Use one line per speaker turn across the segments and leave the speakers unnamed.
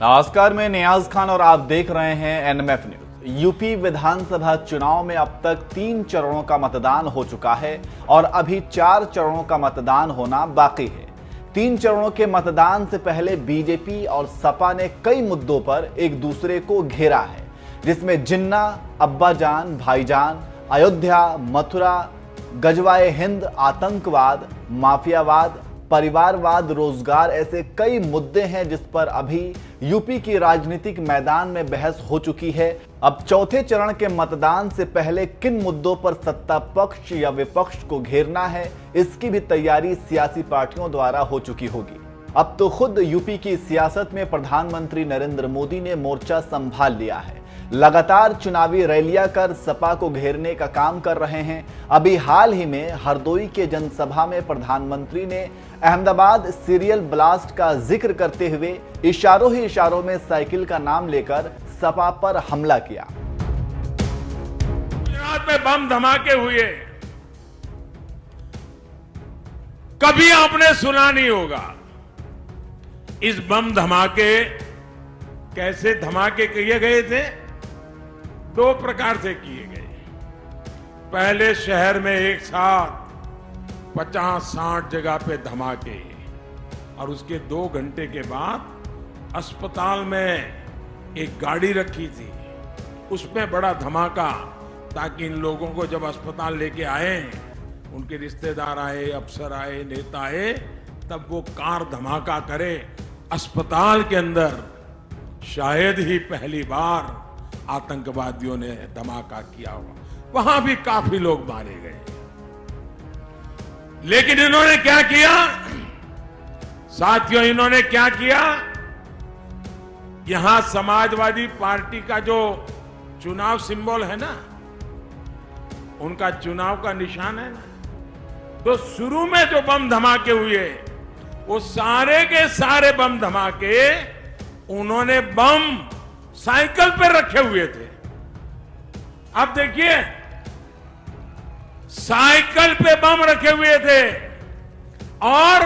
नमस्कार, मैं नियाज खान और आप देख रहे हैं एनएमएफ न्यूज। यूपी विधानसभा चुनाव में अब तक 3 चरणों का मतदान हो चुका है और अभी 4 चरणों का मतदान होना बाकी है। 3 चरणों के मतदान से पहले बीजेपी और सपा ने कई मुद्दों पर एक दूसरे को घेरा है, जिसमें जिन्ना, अब्बाजान, भाईजान, अयोध्या, मथुरा, गजवाए हिंद, आतंकवाद, माफियावाद, परिवारवाद, रोजगार ऐसे कई मुद्दे हैं जिस पर अभी यूपी की राजनीतिक मैदान में बहस हो चुकी है। अब चौथे चरण के मतदान से पहले किन मुद्दों पर सत्ता पक्ष या विपक्ष को घेरना है, इसकी भी तैयारी सियासी पार्टियों द्वारा हो चुकी होगी। अब तो खुद यूपी की सियासत में प्रधानमंत्री नरेंद्र मोदी ने मोर्चा संभाल लिया है। लगातार चुनावी रैलियां कर सपा को घेरने का काम कर रहे हैं। अभी हाल ही में हरदोई के जनसभा में प्रधानमंत्री ने अहमदाबाद सीरियल ब्लास्ट का जिक्र करते हुए इशारों ही इशारों में साइकिल का नाम लेकर सपा पर हमला किया।
गुजरात में बम धमाके हुए, कभी आपने सुना नहीं होगा। इस बम धमाके कैसे धमाके किए गए थे? 2 प्रकार से किए गए। पहले शहर में एक साथ 50-60 जगह पे धमाके और उसके 2 घंटे के बाद अस्पताल में एक गाड़ी रखी थी, उसमें बड़ा धमाका, ताकि इन लोगों को जब अस्पताल लेके आए, उनके रिश्तेदार आए, अफसर आए, नेता आए, तब वो कार धमाका करे। अस्पताल के अंदर शायद ही पहली बार आतंकवादियों ने धमाका किया होगा। वहां भी काफी लोग मारे गए, लेकिन इन्होंने क्या किया साथियों? इन्होंने क्या किया? यहां समाजवादी पार्टी का जो चुनाव सिंबल है ना, उनका चुनाव का निशान है ना, तो शुरू में जो बम धमाके हुए, वो सारे के सारे बम धमाके उन्होंने बम साइकिल पे रखे हुए थे। अब देखिए, साइकिल पे बम रखे हुए थे और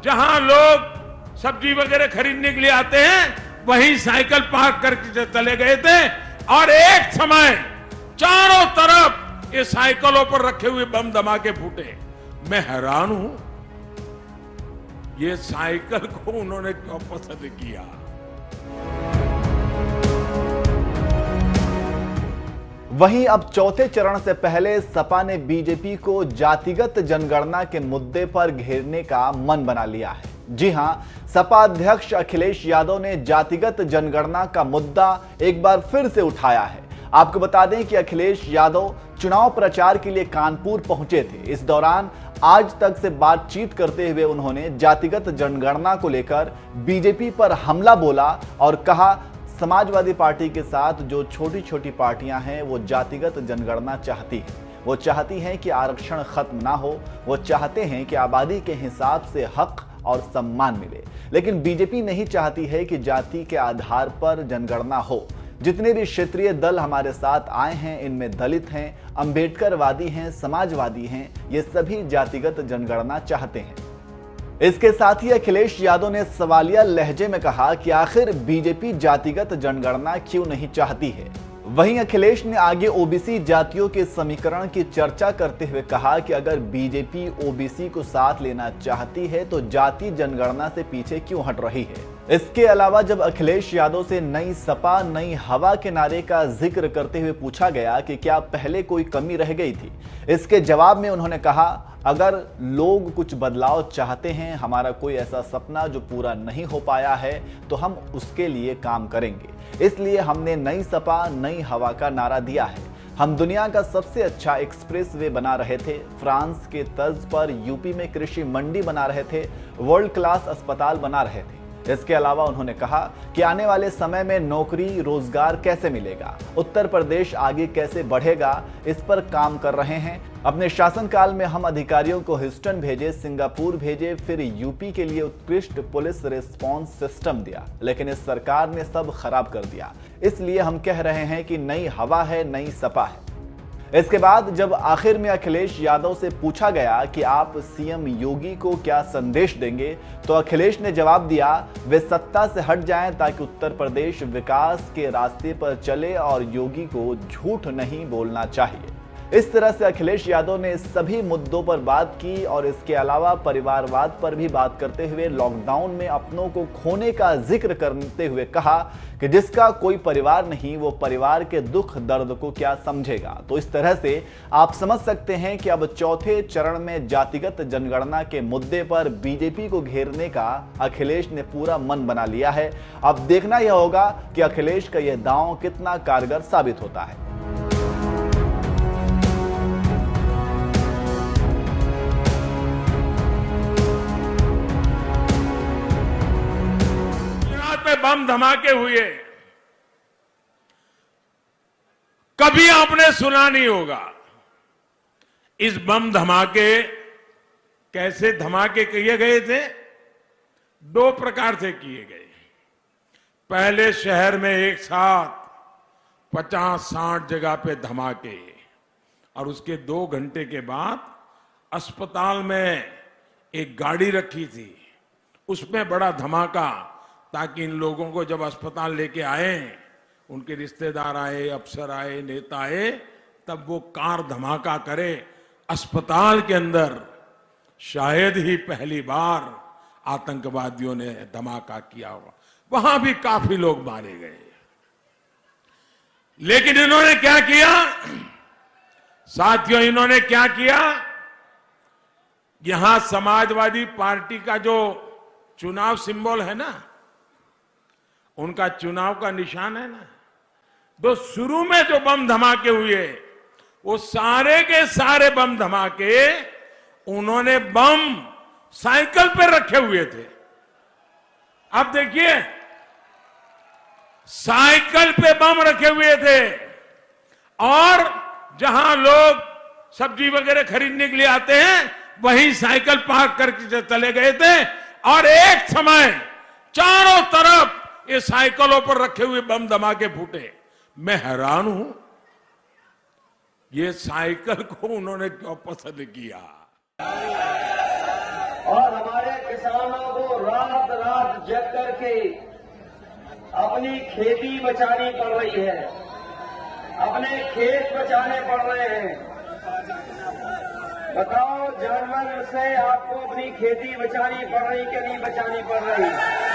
जहां लोग सब्जी वगैरह खरीदने के लिए आते हैं, वहीं साइकिल पार्क करके चले गए थे और एक समय चारों तरफ ये साइकिलों पर रखे हुए बम धमाके फूटे। मैं हैरान हूं, ये साइकिल को उन्होंने क्यों पसंद किया?
वहीं अब चौथे चरण से पहले सपा ने बीजेपी को जातिगत जनगणना के मुद्दे पर घेरने का मन बना लिया है। जी हां, सपा अध्यक्ष अखिलेश यादव ने जातिगत जनगणना का मुद्दा एक बार फिर से उठाया है। आपको बता दें कि अखिलेश यादव चुनाव प्रचार के लिए कानपुर पहुंचे थे। इस दौरान आज तक से बातचीत करते हुए उन्होंने जातिगत जनगणना को लेकर बीजेपी पर हमला बोला और कहा, समाजवादी पार्टी के साथ जो छोटी छोटी पार्टियां हैं वो जातिगत जनगणना चाहती हैं। वो चाहती हैं कि आरक्षण खत्म ना हो, वो चाहते हैं कि आबादी के हिसाब से हक और सम्मान मिले, लेकिन बीजेपी नहीं चाहती है कि जाति के आधार पर जनगणना हो। जितने भी क्षेत्रीय दल हमारे साथ आए हैं, इनमें दलित हैं, अंबेडकरवादी हैं, समाजवादी हैं, ये सभी जातिगत जनगणना चाहते हैं। इसके साथ ही अखिलेश यादव ने सवालिया लहजे में कहा कि आखिर बीजेपी जातिगत जनगणना क्यों नहीं चाहती है। वहीं अखिलेश ने आगे ओबीसी जातियों के समीकरण की चर्चा करते हुए कहा कि अगर बीजेपी ओबीसी को साथ लेना चाहती है तो जाति जनगणना से पीछे क्यों हट रही है। इसके अलावा जब अखिलेश यादव से नई सपा नई हवा के नारे का जिक्र करते हुए पूछा गया कि क्या पहले कोई कमी रह गई थी, इसके जवाब में उन्होंने कहा, अगर लोग कुछ बदलाव चाहते हैं, हमारा कोई ऐसा सपना जो पूरा नहीं हो पाया है, तो हम उसके लिए काम करेंगे। इसलिए हमने नई सपा नई हवा का नारा दिया है। हम दुनिया का सबसे अच्छा एक्सप्रेस वे बना रहे थे, फ्रांस के तर्ज पर यूपी में कृषि मंडी बना रहे थे, वर्ल्ड क्लास अस्पताल बना रहे थे। इसके अलावा उन्होंने कहा कि आने वाले समय में नौकरी रोजगार कैसे मिलेगा, उत्तर प्रदेश आगे कैसे बढ़ेगा, इस पर काम कर रहे हैं। अपने शासनकाल में हम अधिकारियों को ह्यूस्टन भेजे, सिंगापुर भेजे, फिर यूपी के लिए उत्कृष्ट पुलिस रिस्पांस सिस्टम दिया, लेकिन इस सरकार ने सब खराब कर दिया। इसलिए हम कह रहे हैं कि नई हवा है, नई सपा है। इसके बाद जब आखिर में अखिलेश यादव से पूछा गया कि आप सीएम योगी को क्या संदेश देंगे, तो अखिलेश ने जवाब दिया, वे सत्ता से हट जाएं ताकि उत्तर प्रदेश विकास के रास्ते पर चले और योगी को झूठ नहीं बोलना चाहिए। इस तरह से अखिलेश यादव ने सभी मुद्दों पर बात की और इसके अलावा परिवारवाद पर भी बात करते हुए लॉकडाउन में अपनों को खोने का जिक्र करते हुए कहा कि जिसका कोई परिवार नहीं वो परिवार के दुख दर्द को क्या समझेगा। तो इस तरह से आप समझ सकते हैं कि अब चौथे चरण में जातिगत जनगणना के मुद्दे पर बीजेपी को घेरने का अखिलेश ने पूरा मन बना लिया है। अब देखना यह होगा कि अखिलेश का यह दांव कितना कारगर साबित होता है।
बम धमाके हुए, कभी आपने सुना नहीं होगा। इस बम धमाके कैसे धमाके किए गए थे? दो प्रकार से किए गए। पहले शहर में एक साथ 50-60 जगह पे धमाके और उसके 2 घंटे के बाद अस्पताल में एक गाड़ी रखी थी, उसमें बड़ा धमाका, ताकि इन लोगों को जब अस्पताल लेके आए, उनके रिश्तेदार आए, अफसर आए, नेता आए, तब वो कार धमाका करे। अस्पताल के अंदर शायद ही पहली बार आतंकवादियों ने धमाका किया होगा। वहां भी काफी लोग मारे गए। लेकिन इन्होंने क्या किया साथियों, इन्होंने क्या किया? यहां समाजवादी पार्टी का जो चुनाव सिंबल है ना, उनका चुनाव का निशान है ना, तो शुरू में जो बम धमाके हुए वो सारे के सारे बम धमाके उन्होंने बम साइकिल पे रखे हुए थे। अब देखिए, साइकिल पे बम रखे हुए थे और जहां लोग सब्जी वगैरह खरीदने के लिए आते हैं वहीं साइकिल पार्क करके चले गए थे और एक समय चारों तरफ ये साइकिलों पर रखे हुए बम धमाके फूटे। मैं हैरान हूं, ये साइकिल को उन्होंने क्यों पसंद किया?
और हमारे किसानों को रात रात जग करके अपनी खेती बचानी पड़ रही है, अपने खेत बचाने पड़ रहे हैं। बताओ, जानवर से आपको अपनी खेती बचानी पड़ रही कि नहीं बचानी पड़ रही?